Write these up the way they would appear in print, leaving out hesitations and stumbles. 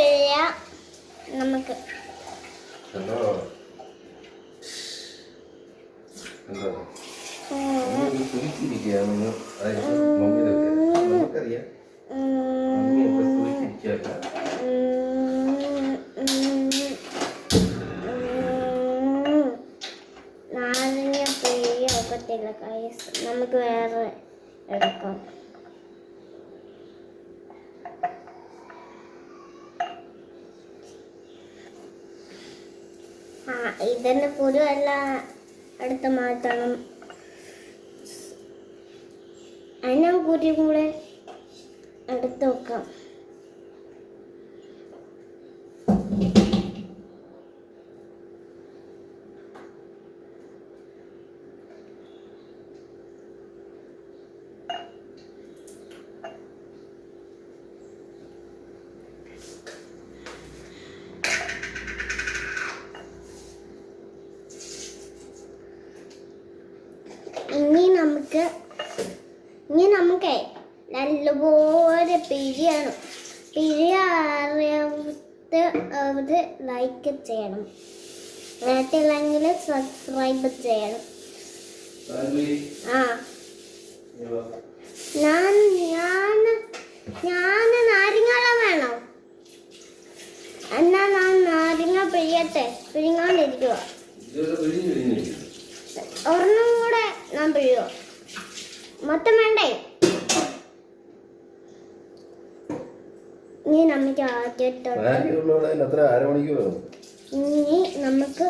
പിഴിയാം നമുക്ക്. നാരങ്ങ പിഴിയൊക്കത്തില്ല ഗൈസ്, നമുക്ക് വേറെ എടുക്കാം. ഇതിന്റെ പുരുവെല്ലാം എടുത്ത് മാറ്റണം. അതിനും കുരും കൂടെ എടുത്ത് വെക്കാം. ഇനി നമുക്ക് നല്ലപോലെ പിഴിയണം. പിഴിയാറിയത് ലൈക്ക് ചെയ്യണം, നേരത്തെല്ലെങ്കിൽ സബ്സ്ക്രൈബ് ചെയ്യണം. ഞാൻ നാരങ്ങ വേണോ? എന്നാ ഞാൻ നാരങ്ങ പിഴിയട്ടെ. പിഴിഞ്ഞോണ്ടിരിക്കുക. ഒരെണ്ണം കൂടെ ഞാൻ പിഴിയോ? മൊത്തം വേണ്ടേ? ഇനി നമുക്ക് ആദ്യത്തെ ഇനി നമുക്ക്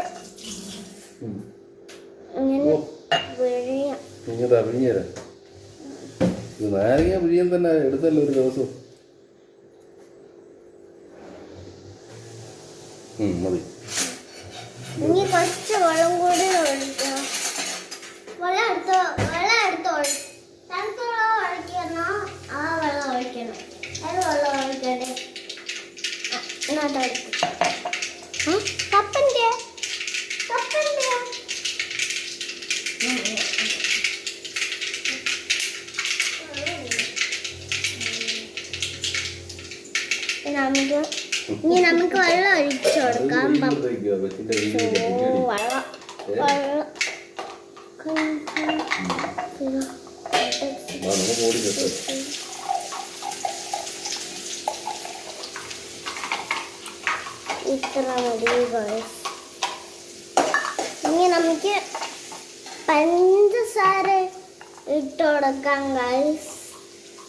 നാരങ്ങ പിഴിയാൻ തന്നെ എടുത്തല്ലോ ഒരു ദിവസം. മതി. ഇനി കുറച്ച് വെള്ളം കൂടി ഒഴിക്കാം. വെള്ളം എടുത്തോ തണുത്ത വെള്ളം ഒഴിക്കണോ? ആ വെള്ളം ഒഴിക്കണം. അത് വെള്ളം ഒഴിക്കണ്ടേ? കപ്പൻ്റെ നമുക്ക് വെള്ളം ഒഴിച്ചു കൊടുക്കാം. ഇത്ര മതി ഗൈസ്. ഇനി നമുക്ക് പഞ്ചസാര ഇട്ട് കൊടുക്കാം ഗൈസ്.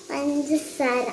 പഞ്ചസാര